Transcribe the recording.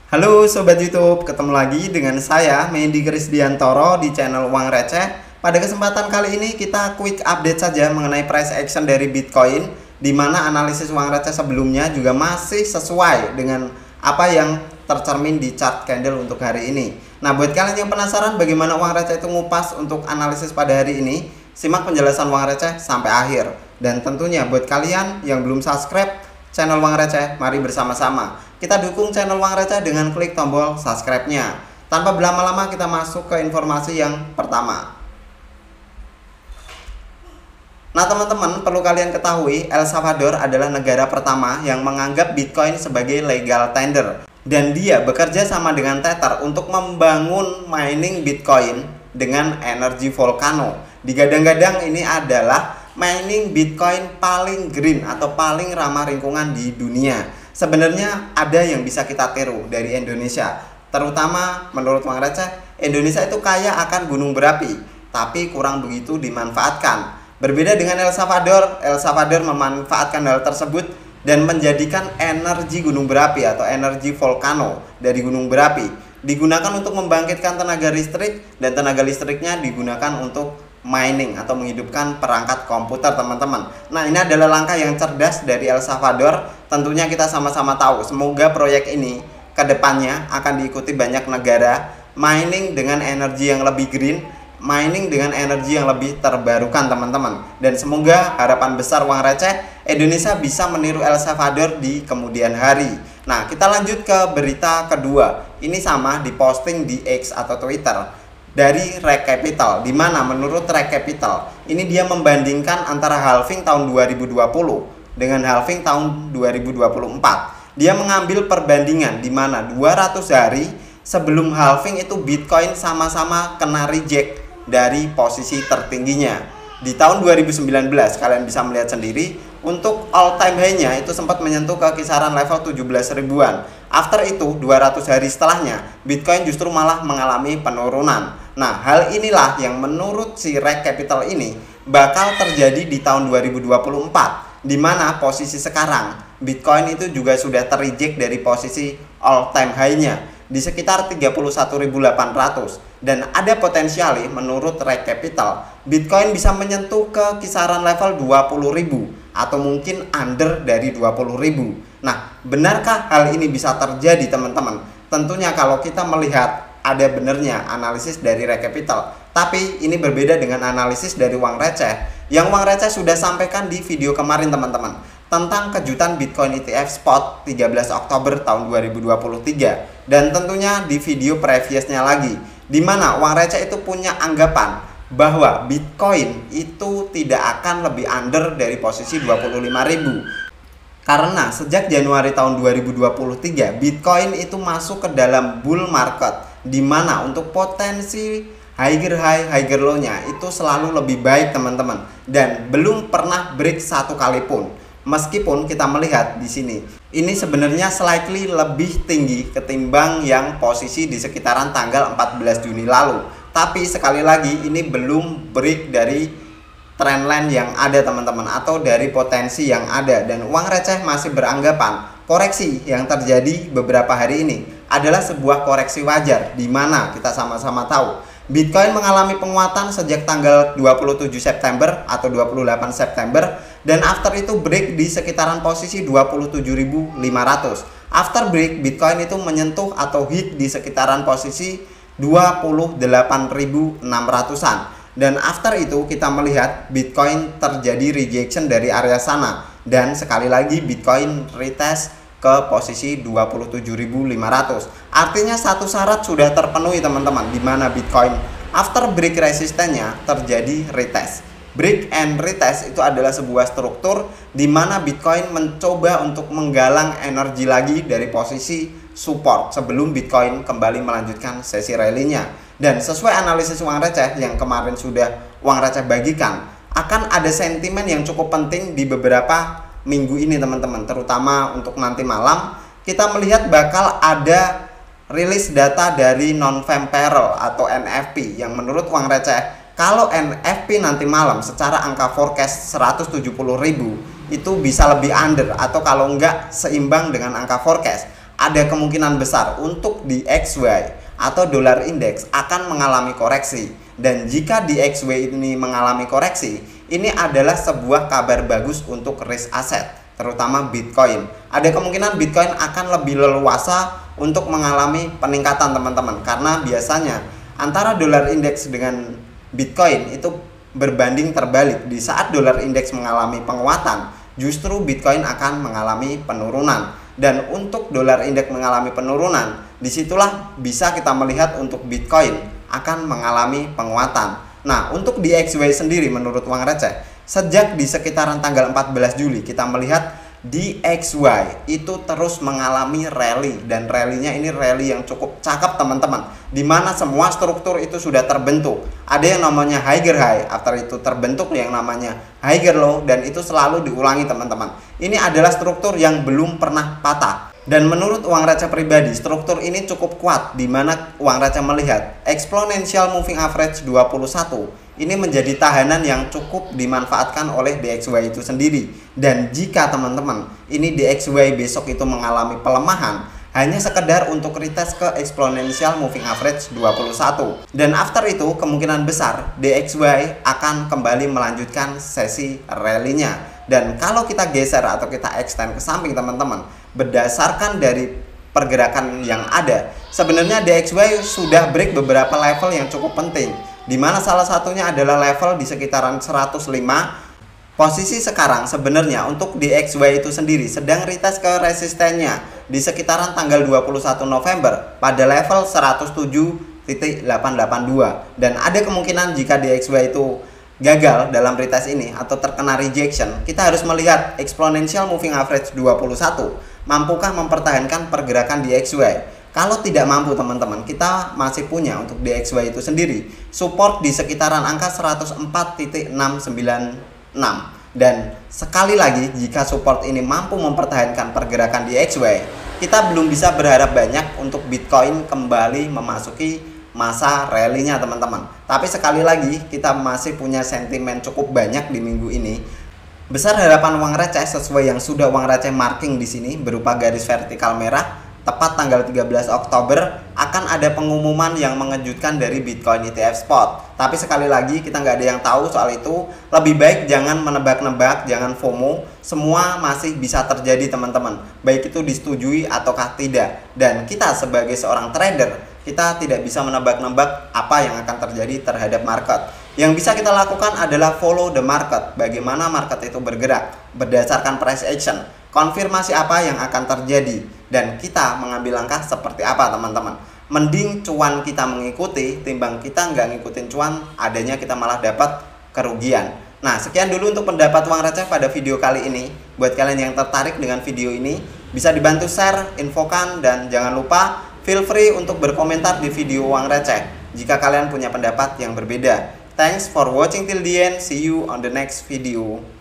Halo Sobat YouTube, ketemu lagi dengan saya Mendy Krisdiantoro di channel Uang Receh. Pada kesempatan kali ini kita quick update saja mengenai price action dari Bitcoin, di mana analisis Uang Receh sebelumnya juga masih sesuai dengan apa yang tercermin di chart candle untuk hari ini. Nah, buat kalian yang penasaran bagaimana Uang Receh itu ngupas untuk analisis pada hari ini, simak penjelasan Uang Receh sampai akhir. Dan tentunya buat kalian yang belum subscribe channel Uang Receh, mari bersama-sama kita dukung channel Uang Receh dengan klik tombol subscribe-nya. Tanpa berlama-lama kita masuk ke informasi yang pertama. Nah teman-teman, perlu kalian ketahui El Salvador adalah negara pertama yang menganggap Bitcoin sebagai legal tender. Dan dia bekerja sama dengan Tether untuk membangun mining Bitcoin dengan energi volcano. Digadang-gadang ini adalah mining Bitcoin paling green atau paling ramah lingkungan di dunia. Sebenarnya ada yang bisa kita tiru dari Indonesia. Terutama menurut Uang Receh, Indonesia itu kaya akan gunung berapi, tapi kurang begitu dimanfaatkan. Berbeda dengan El Salvador memanfaatkan hal tersebut dan menjadikan energi gunung berapi atau energi volcano dari gunung berapi digunakan untuk membangkitkan tenaga listrik, dan tenaga listriknya digunakan untuk mining atau menghidupkan perangkat komputer, teman-teman. Nah, ini adalah langkah yang cerdas dari El Salvador. Tentunya kita sama-sama tahu, semoga proyek ini kedepannya akan diikuti banyak negara, mining dengan energi yang lebih green, mining dengan energi yang lebih terbarukan, teman-teman. Dan semoga harapan besar Uang Receh, Indonesia bisa meniru El Salvador di kemudian hari. Nah, kita lanjut ke berita kedua. Ini sama diposting di X atau Twitter dari Reg Capital, di mana menurut Reg Capital ini dia membandingkan antara halving tahun 2020 dengan halving tahun 2024. Dia mengambil perbandingan di mana 200 hari sebelum halving itu Bitcoin sama-sama kena reject dari posisi tertingginya. Di tahun 2019 kalian bisa melihat sendiri, untuk all time high-nya itu sempat menyentuh ke kisaran level 17 ribuan. After itu 200 hari setelahnya Bitcoin justru malah mengalami penurunan. Nah, hal inilah yang menurut si Reg Capital ini bakal terjadi di tahun 2024, di mana posisi sekarang Bitcoin itu juga sudah terreject dari posisi all time high-nya di sekitar 31.800, dan ada potensial menurut Reg Capital Bitcoin bisa menyentuh ke kisaran level 20.000 atau mungkin under dari 20.000. Nah, benarkah hal ini bisa terjadi, teman-teman? Tentunya kalau kita melihat ada benernya analisis dari Reg Capital, tapi ini berbeda dengan analisis dari Uang Receh yang Uang Receh sudah sampaikan di video kemarin, teman-teman, tentang kejutan Bitcoin ETF spot 13 Oktober tahun 2023. Dan tentunya di video previousnya lagi, di mana Uang Receh itu punya anggapan bahwa Bitcoin itu tidak akan lebih under dari posisi 25.000. Karena sejak Januari tahun 2023 Bitcoin itu masuk ke dalam bull market, di mana untuk potensi higher high, higher low-nya itu selalu lebih baik, teman-teman, dan belum pernah break satu kali pun. Meskipun kita melihat di sini, ini sebenarnya slightly lebih tinggi ketimbang yang posisi di sekitaran tanggal 14 Juni lalu. Tapi sekali lagi ini belum break dari trendline yang ada, teman-teman, atau dari potensi yang ada. Dan Uang Receh masih beranggapan koreksi yang terjadi beberapa hari ini adalah sebuah koreksi wajar, di mana kita sama-sama tahu Bitcoin mengalami penguatan sejak tanggal 27 September atau 28 September, dan after itu break di sekitaran posisi 27.500. After break, Bitcoin itu menyentuh atau hit di sekitaran posisi 28.600-an. Dan after itu kita melihat Bitcoin terjadi rejection dari area sana, dan sekali lagi Bitcoin retest ke posisi 27.500. Artinya satu syarat sudah terpenuhi, teman-teman, di mana Bitcoin after break resistennya terjadi retest. Break and retest itu adalah sebuah struktur di mana Bitcoin mencoba untuk menggalang energi lagi dari posisi support sebelum Bitcoin kembali melanjutkan sesi rally-nya. Dan sesuai analisis Uang Receh yang kemarin sudah Uang Receh bagikan, akan ada sentimen yang cukup penting di beberapa minggu ini, teman-teman, terutama untuk nanti malam. Kita melihat bakal ada rilis data dari non-farm payroll atau NFP, yang menurut Uang Receh kalau NFP nanti malam secara angka forecast 170.000 itu bisa lebih under, atau kalau enggak seimbang dengan angka forecast. ada kemungkinan besar untuk DXY atau dollar index akan mengalami koreksi. Dan jika DXY ini mengalami koreksi, ini adalah sebuah kabar bagus untuk risk asset, terutama Bitcoin. Ada kemungkinan Bitcoin akan lebih leluasa untuk mengalami peningkatan teman-teman, karena biasanya antara dollar index dengan Bitcoin itu berbanding terbalik. Di saat dollar index mengalami penguatan, justru Bitcoin akan mengalami penurunan. Dan untuk dolar indeks mengalami penurunan, disitulah bisa kita melihat untuk Bitcoin akan mengalami penguatan. Nah, untuk DXY sendiri menurut uang receh, sejak di sekitaran tanggal 14 Juli kita melihat DXY itu terus mengalami rally, dan rally-nya ini rally yang cukup cakep teman-teman, dimana semua struktur itu sudah terbentuk. Ada yang namanya higher high, after itu terbentuk yang namanya higher low, dan itu selalu diulangi teman-teman. Ini adalah struktur yang belum pernah patah. Dan menurut uang receh pribadi, struktur ini cukup kuat, dimana uang receh melihat exponential moving average 21 ini menjadi tahanan yang cukup dimanfaatkan oleh DXY itu sendiri. Dan jika teman-teman ini DXY besok itu mengalami pelemahan, hanya sekedar untuk retest ke exponential moving average 21. Dan after itu kemungkinan besar DXY akan kembali melanjutkan sesi rally-nya. Dan kalau kita geser atau kita extend ke samping teman-teman, berdasarkan dari pergerakan yang ada, sebenarnya DXY sudah break beberapa level yang cukup penting, dimana salah satunya adalah level di sekitaran 105. Posisi sekarang sebenarnya untuk DXY itu sendiri sedang retest ke resistennya di sekitaran tanggal 21 November pada level 107.882. Dan ada kemungkinan jika DXY itu gagal dalam retest ini atau terkena rejection, kita harus melihat exponential moving average 21 mampukah mempertahankan pergerakan DXY. Kalau tidak mampu teman-teman, kita masih punya untuk DXY itu sendiri support di sekitaran angka 104.696. Dan sekali lagi, jika support ini mampu mempertahankan pergerakan DXY, kita belum bisa berharap banyak untuk Bitcoin kembali memasuki masa rally-nya teman-teman. Tapi sekali lagi, kita masih punya sentimen cukup banyak di minggu ini. Besar harapan uang receh sesuai yang sudah uang receh marking di sini berupa garis vertikal merah. Tepat tanggal 13 Oktober akan ada pengumuman yang mengejutkan dari Bitcoin ETF Spot. Tapi sekali lagi, kita nggak ada yang tahu soal itu. Lebih baik jangan menebak-nebak, jangan FOMO. Semua masih bisa terjadi teman-teman, baik itu disetujui ataukah tidak. Dan kita sebagai seorang trader, kita tidak bisa menebak-nebak apa yang akan terjadi terhadap market. Yang bisa kita lakukan adalah follow the market. Bagaimana market itu bergerak berdasarkan price action, konfirmasi apa yang akan terjadi, dan kita mengambil langkah seperti apa teman-teman. Mending cuan kita mengikuti timbang kita nggak ngikutin cuan, adanya kita malah dapat kerugian. Nah, sekian dulu untuk pendapat uang receh pada video kali ini. Buat kalian yang tertarik dengan video ini, bisa dibantu share, infokan, dan jangan lupa feel free untuk berkomentar di video uang receh jika kalian punya pendapat yang berbeda. Thanks for watching till the end. See you on the next video.